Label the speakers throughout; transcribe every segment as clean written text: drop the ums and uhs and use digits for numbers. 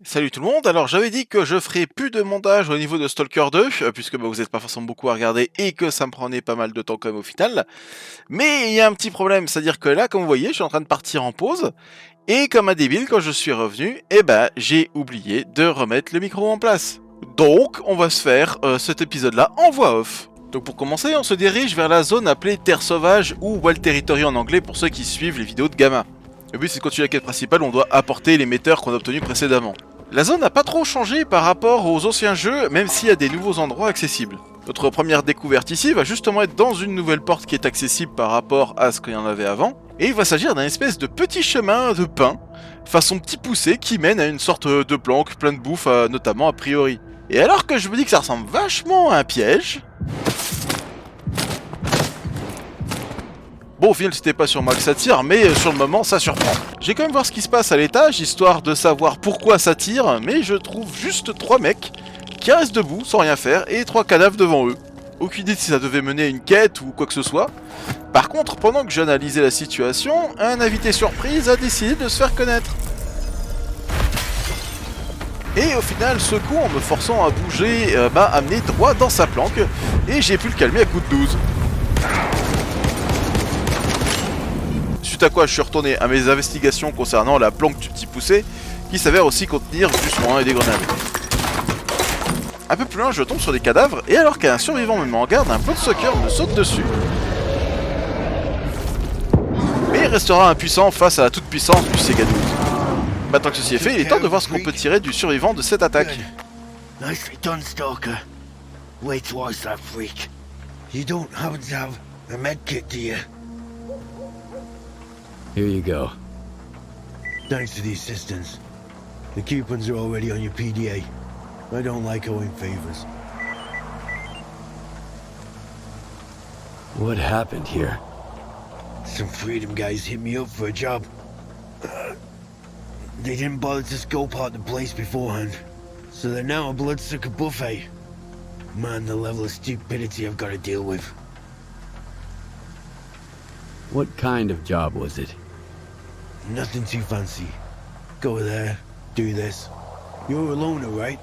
Speaker 1: Salut tout le monde, alors j'avais dit que je ferais plus de montage au niveau de Stalker 2, puisque vous n'êtes pas forcément beaucoup à regarder et que ça me prenait pas mal de temps quand même au final. Mais il y a un petit problème, c'est-à-dire que là, comme vous voyez, je suis en train de partir en pause, et comme un débile, quand je suis revenu, j'ai oublié de remettre le micro en place. Donc, on va se faire cet épisode-là en voix off. Donc pour commencer, on se dirige vers la zone appelée Terre Sauvage ou Wild Territory en anglais pour ceux qui suivent les vidéos de Gamma. Le but c'est de continuer la quête principale, on doit apporter l'émetteur qu'on a obtenu précédemment. La zone n'a pas trop changé par rapport aux anciens jeux, même s'il y a des nouveaux endroits accessibles. Notre première découverte ici va justement être dans une nouvelle porte qui est accessible par rapport à ce qu'il y en avait avant, et il va s'agir d'un espèce de petit chemin de pain, façon petit poussé, qui mène à une sorte de planque plein de bouffe, notamment a priori. Et alors que je me dis que ça ressemble vachement à un piège... Bon, au final, c'était pas sur moi que ça tire, mais sur le moment, ça surprend. J'ai quand même voir ce qui se passe à l'étage, histoire de savoir pourquoi ça tire, mais je trouve juste 3 mecs qui restent debout, sans rien faire, et 3 cadavres devant eux. Aucune idée si ça devait mener à une quête ou quoi que ce soit. Par contre, pendant que j'analysais la situation, un invité surprise a décidé de se faire connaître. Et au final, ce coup, en me forçant à bouger, m'a amené droit dans sa planque, et j'ai pu le calmer à coup de 12. Suite à quoi je suis retourné à mes investigations concernant la planque du petit poussé, qui s'avère aussi contenir du soin et des grenades. Un peu plus loin, je tombe sur des cadavres, et alors qu'un survivant me met en garde, un bloodsucker me saute dessus. Mais il restera impuissant face à la toute puissance du Sega 12. Maintenant que ceci est fait, il est temps de voir ce qu'on peut tirer du survivant de cette attaque.
Speaker 2: Nicely done, Stalker. Wait twice that freak. You don't happen to have a med kit, do you?
Speaker 3: Here you go.
Speaker 2: Thanks for the assistance. The coupons are already on your PDA. I don't like owing favors.
Speaker 3: What happened here?
Speaker 2: Some freedom guys hit me up for a job. They didn't bother to scope out the place beforehand, so they're now a bloodsucker buffet. Man, the level of stupidity I've got to deal with.
Speaker 3: What kind of job was it?
Speaker 2: Nothing too fancy. Go there, do this. You're a loner, right?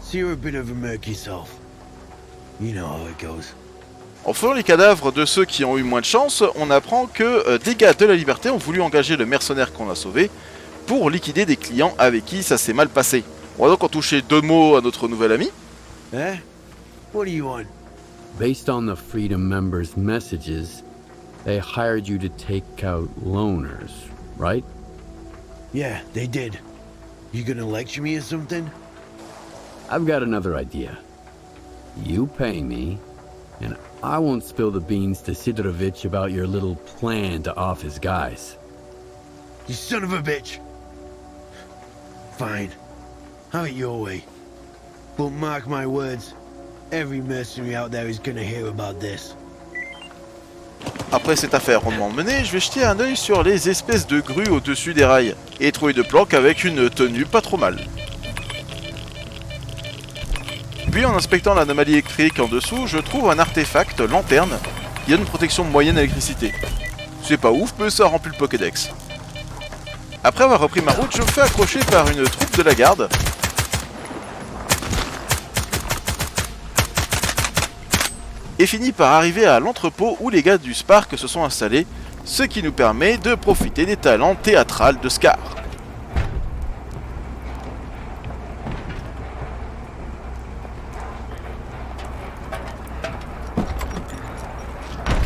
Speaker 2: So you're a bit of a merc yourself. You know how it goes.
Speaker 1: En faisant les cadavres de ceux qui ont eu moins de chance, on apprend que des gars de la liberté ont voulu engager le mercenaire qu'on a sauvé pour liquider des clients avec qui ça s'est mal passé. On va donc en toucher 2 mots à notre nouvel ami.
Speaker 2: Eh? What do you want?
Speaker 3: Based on the Freedom members' messages, they hired you to take out loners, right?
Speaker 2: Yeah, they did. You gonna lecture me or something?
Speaker 3: I've got another idea. You pay me, and I won't spill the beans to Sidorovich about your little plan to off his guys.
Speaker 2: You son of a bitch! Fine. Have it your way. But mark my words, every mercenary out there is gonna hear about this.
Speaker 1: Après cette affaire rondement menée, je vais jeter un œil sur les espèces de grues au-dessus des rails et trouver de planques avec une tenue pas trop mal. Puis en inspectant l'anomalie électrique en dessous, je trouve un artefact lanterne qui donne une protection moyenne à l'électricité. C'est pas ouf, mais ça remplit le Pokédex. Après avoir repris ma route, je me fais accrocher par une troupe de la garde. Et finis par arriver à l'entrepôt où les gars du Spark se sont installés, ce qui nous permet de profiter des talents théâtrales de s.t.a.l.k.e.r.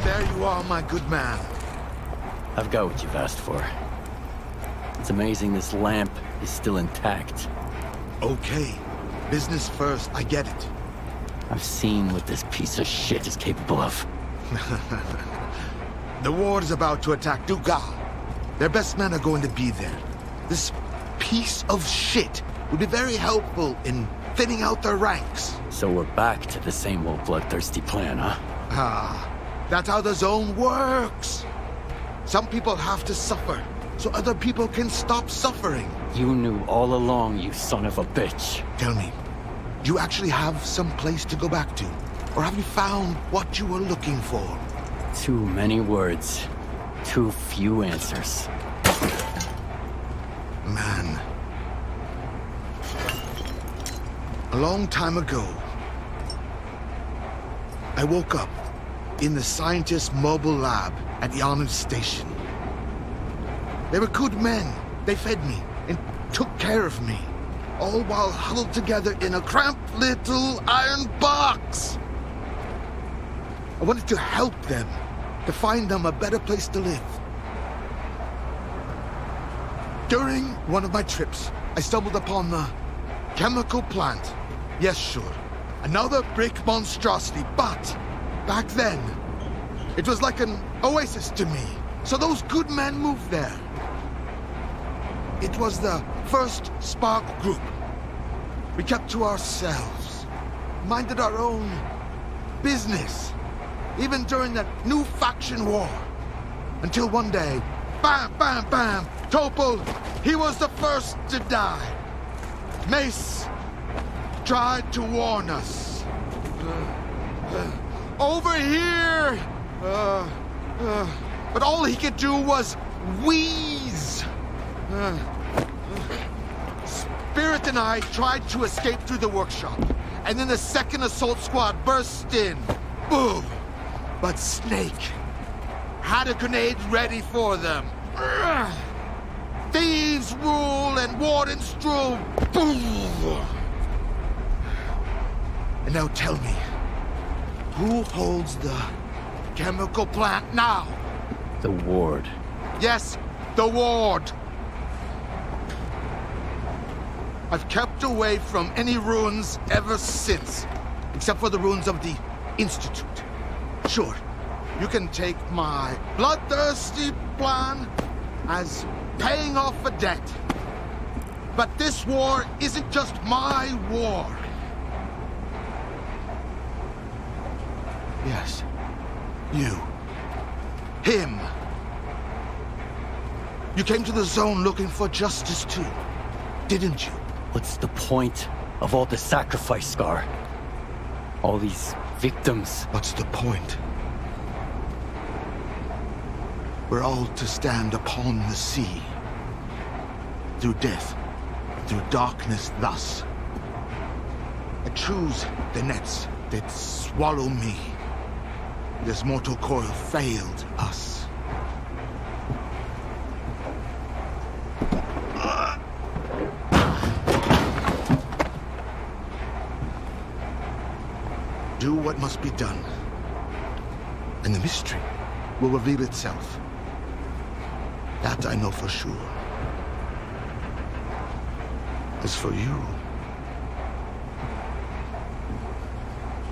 Speaker 4: There you are, my good man.
Speaker 3: I've got what you've asked for. It's amazing this lamp is still intact.
Speaker 4: Okay, business first, I get it.
Speaker 3: I've seen what this piece of shit is capable of.
Speaker 4: The ward is about to attack Duga. Their best men are going to be there. This piece of shit would be very helpful in thinning out their ranks.
Speaker 3: So we're back to the same old bloodthirsty plan, huh?
Speaker 4: Ah, that's how the zone works. Some people have to suffer, so other people can stop suffering.
Speaker 3: You knew all along, you son of a bitch.
Speaker 4: Tell me, do you actually have some place to go back to? Or have you found what you were looking for?
Speaker 3: Too many words. Too few answers.
Speaker 4: Man, A long time ago, I woke up in the scientist's mobile lab at Yarnum Station. They were good men. They fed me and took care of me, all while huddled together in a cramped little iron box. I wanted to help them, to find them a better place to live. During one of my trips, I stumbled upon the chemical plant. Yes, sure, another brick monstrosity, but back then, it was like an oasis to me. So those good men moved there. It was the first Spark group. We kept to ourselves, minded our own business, even during the new faction war. Until one day, bam, bam, bam, Topol, he was the first to die. Mace tried to warn us. Over here! But all he could do was wheeze. Spirit and I tried to escape through the workshop, and then the second assault squad burst in. Boom! But Snake had a grenade ready for them. Thieves rule and wardens rule. Boom! And now tell me, who holds the chemical plant now?
Speaker 3: The ward.
Speaker 4: Yes, the ward. I've kept away from any ruins ever since, except for the ruins of the Institute. Sure, you can take my bloodthirsty plan as paying off a debt. But this war isn't just my war. Yes, you. Him. You came to the zone looking for justice too, didn't you?
Speaker 5: What's the point of all the sacrifice, Scar? All these victims.
Speaker 4: What's the point? We're all to stand upon the sea. Through death, through darkness thus. I choose the nets that swallow me. This mortal coil failed us. Do what must be done, and the mystery will reveal itself. That I know for sure. As for you,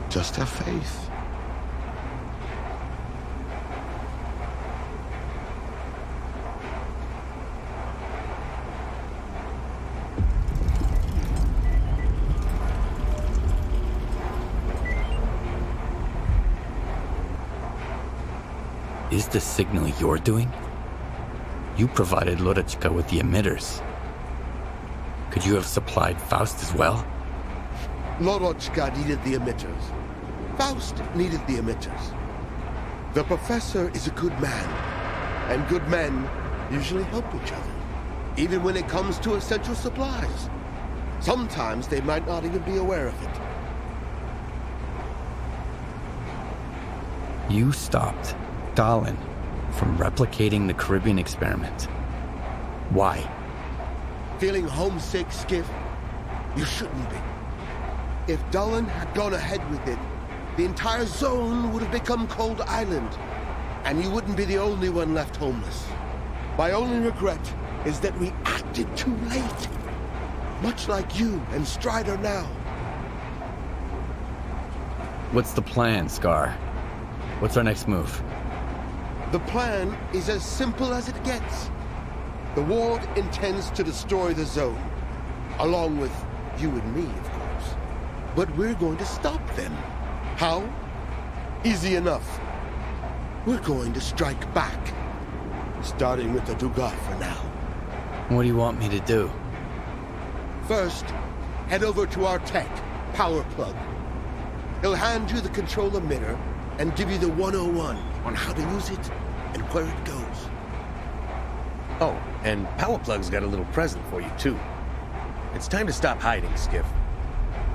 Speaker 4: just have faith.
Speaker 3: Is the signal you're doing? You provided Lorechka with the emitters. Could you have supplied Faust as well?
Speaker 2: Lorochka needed the emitters. Faust needed the emitters. The professor is a good man, and good men usually help each other, even when it comes to essential supplies. Sometimes they might not even be aware of it.
Speaker 3: You stopped Dallin from replicating the Caribbean experiment. Why?
Speaker 2: Feeling homesick, Skiff? You shouldn't be. If Dallin had gone ahead with it, the entire zone would have become Cold Island, and you wouldn't be the only one left homeless. My only regret is that we acted too late. Much like you and Strider now.
Speaker 3: What's the plan, Scar? What's our next move?
Speaker 2: The plan is as simple as it gets. The Ward intends to destroy the zone, along with you and me, of course. But we're going to stop them. How? Easy enough. We're going to strike back, starting with the Dugat for now.
Speaker 3: What do you want me to do?
Speaker 2: First, head over to our tech, Power Plug. He'll hand you the control emitter and give you the 101 on how to use it and where it goes.
Speaker 6: Oh, and Power Plug's got a little present for you, too. It's time to stop hiding, Skiff.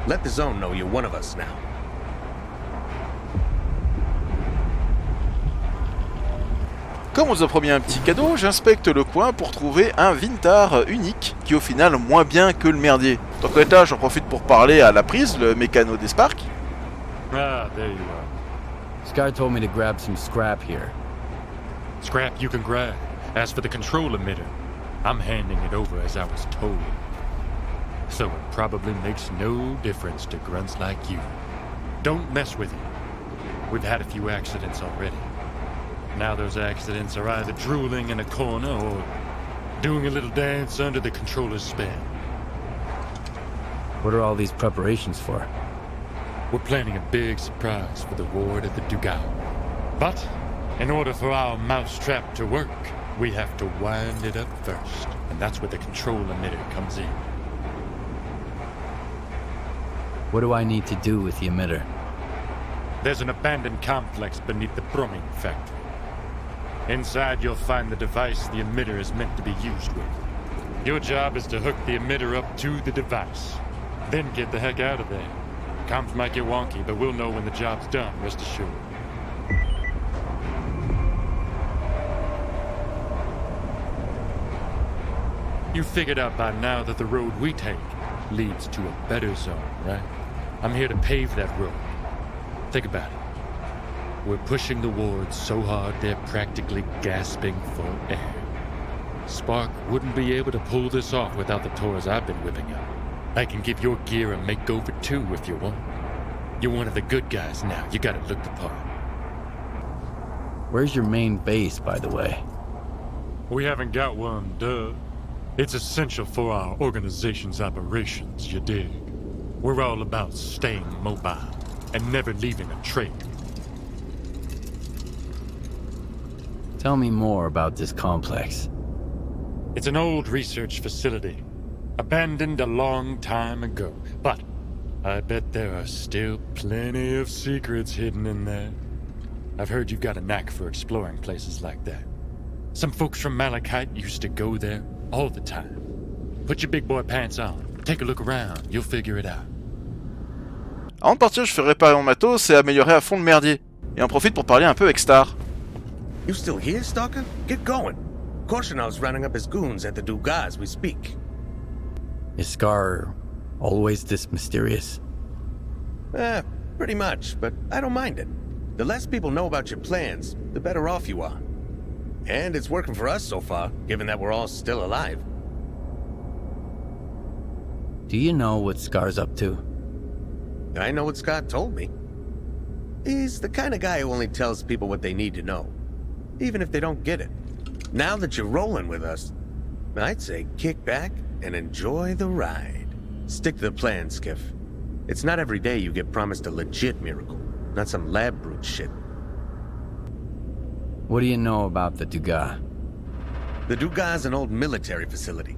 Speaker 6: Let the zone know you're one of us now.
Speaker 1: Comme on nous a promis un petit cadeau, j'inspecte le coin pour trouver un Vintar unique, qui est au final moins bien que le merdier. Tant que là, j'en profite pour parler à la prise, le mécano des Spark.
Speaker 7: Ah, there you are.
Speaker 3: Scar told me to grab some scrap here.
Speaker 7: Scrap you can grab. As for the control emitter, I'm handing it over as I was told. So it probably makes no difference to grunts like you. Don't mess with it. We've had a few accidents already. Now those accidents are either drooling in a corner or doing a little dance under the controller's spell.
Speaker 3: What are all these preparations for?
Speaker 7: We're planning a big surprise for the ward at the Dugal. But in order for our mousetrap to work, we have to wind it up first. And that's where the control emitter comes in.
Speaker 3: What do I need to do with the emitter?
Speaker 7: There's an abandoned complex beneath the Brumming factory. Inside, you'll find the device the emitter is meant to be used with. Your job is to hook the emitter up to the device. Then get the heck out of there. Comms might get wonky, but we'll know when the job's done, rest assured. You figured out by now that the road we take leads to a better zone, right? I'm here to pave that road. Think about it. We're pushing the wards so hard they're practically gasping for air. Spark wouldn't be able to pull this off without the tours I've been whipping up. I can give your gear a makeover too if you want. You're one of the good guys now. You gotta look the part.
Speaker 3: Where's your main base, by the way?
Speaker 7: We haven't got one, duh. It's essential for our organization's operations, you dig? We're all about staying mobile and never leaving a trail.
Speaker 3: Tell me more about this complex.
Speaker 7: It's an old research facility, abandoned a long time ago. But I bet there are still plenty of secrets hidden in there. I've heard you've got a knack for exploring places like that. Some folks from Malachite used to go there all the time. Put your big boy pants on. Take a look around. You'll figure it out.
Speaker 1: Avant de partir, je fais réparer mon matos et améliorer à fond le merdier. Et en profite pour parler un peu avec Star.
Speaker 6: You still here, Stalker? Get going. Korshunow's rounding up his goons at the Dugas as we speak.
Speaker 3: Is Scar always this mysterious?
Speaker 6: Pretty much, but I don't mind it. The less people know about your plans, the better off you are. And it's working for us so far, given that we're all still alive.
Speaker 3: Do you know what Scar's up to?
Speaker 6: I know what Scott told me. He's the kind of guy who only tells people what they need to know, even if they don't get it. Now that you're rolling with us, I'd say kick back and enjoy the ride. Stick to the plan, Skiff. It's not every day you get promised a legit miracle, not some lab brute shit.
Speaker 3: What do you know about the Dugas?
Speaker 6: The Dugas an old military facility.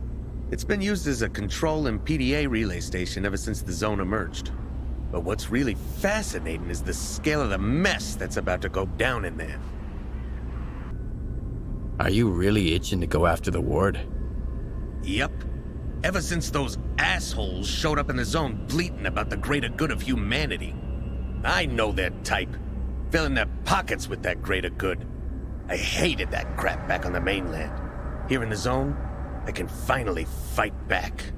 Speaker 6: It's been used as a control and PDA relay station ever since the zone emerged. But what's really fascinating is the scale of the mess that's about to go down in there.
Speaker 3: Are you really itching to go after the ward?
Speaker 6: Yep. Ever since those assholes showed up in the zone bleating about the greater good of humanity. I know their type. Filling their pockets with that greater good. I hated that crap back on the mainland. Here in the zone, I can finally fight back.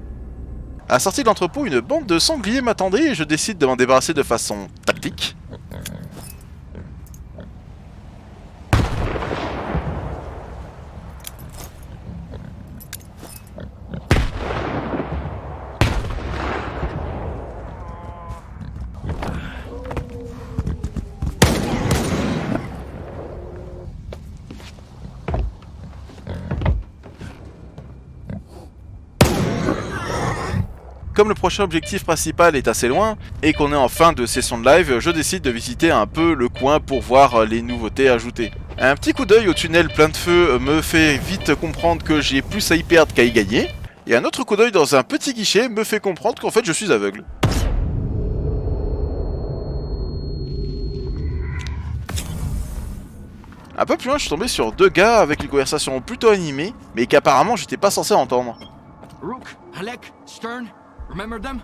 Speaker 1: À la sortie de l'entrepôt, une bande de sangliers m'attendait et je décide de m'en débarrasser de façon tactique. Comme le prochain objectif principal est assez loin, et qu'on est en fin de session de live, je décide de visiter un peu le coin pour voir les nouveautés ajoutées. Un petit coup d'œil au tunnel plein de feu me fait vite comprendre que j'ai plus à y perdre qu'à y gagner, et un autre coup d'œil dans un petit guichet me fait comprendre qu'en fait je suis aveugle. Un peu plus loin, je suis tombé sur deux gars avec une conversation plutôt animée, mais qu'apparemment j'étais pas censé entendre.
Speaker 8: Rook, Halleck, Stern, remember them?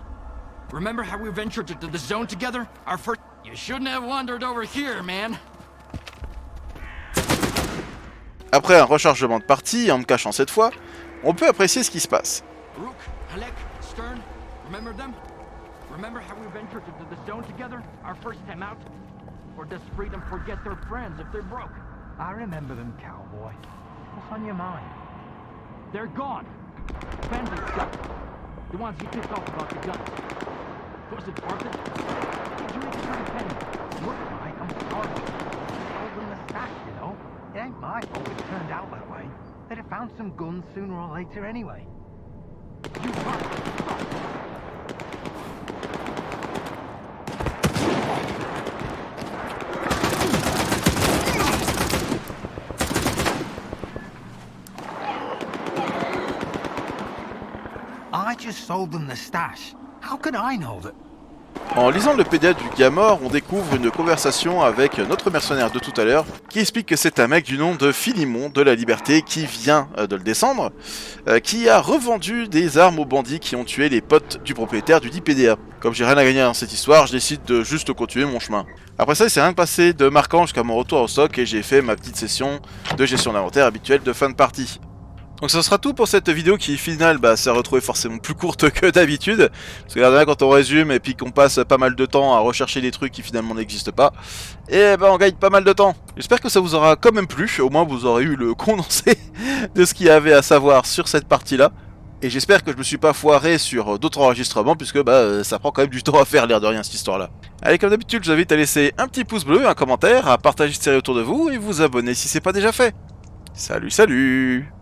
Speaker 8: Remember how we ventured into the zone together? Our first... You shouldn't have wandered over here, man.
Speaker 1: Après un rechargement de partie, en me cachant cette fois, on peut apprécier ce qui se passe.
Speaker 8: Rook, Halleck, Stern, remember them? Remember how we ventured into the zone together? Our first time out? Or does freedom forget their friends if they're broke?
Speaker 9: I remember them, cowboy. What's on your mind?
Speaker 8: They're gone. Bandits got them. The ones you pissed off about the guns. Was it worth it? Did you make a pretty penny?
Speaker 9: Look, Mike, I'm sorry. I told them the stash, you know. It ain't my fault it turned out that way. They'd have found some guns sooner or later anyway.
Speaker 8: You fuck.
Speaker 9: I just sold them the stash. How could I know that?
Speaker 1: En lisant le pédiatre du gars mort, on découvre une conversation avec notre mercenaire de tout à l'heure qui explique que c'est un mec du nom de Philimon de la Liberté qui vient de le descendre, qui a revendu des armes aux bandits qui ont tué les potes du propriétaire du dit PDA. Comme j'ai rien à gagner dans cette histoire, je décide de juste continuer mon chemin. Après ça, il s'est rien passé de marquant jusqu'à mon retour au stock et j'ai fait ma petite session de gestion d'inventaire habituelle de fin de partie. Donc ça sera tout pour cette vidéo qui, au final, s'est retrouvée forcément plus courte que d'habitude. Parce que là, quand on résume et puis qu'on passe pas mal de temps à rechercher des trucs qui finalement n'existent pas, et on gagne pas mal de temps. J'espère que ça vous aura quand même plu, au moins vous aurez eu le condensé de ce qu'il y avait à savoir sur cette partie-là. Et j'espère que je me suis pas foiré sur d'autres enregistrements, puisque ça prend quand même du temps à faire, l'air de rien, cette histoire-là. Allez, comme d'habitude, je vous invite à laisser un petit pouce bleu, un commentaire, à partager cette série autour de vous, et vous abonner si c'est pas déjà fait. Salut, salut!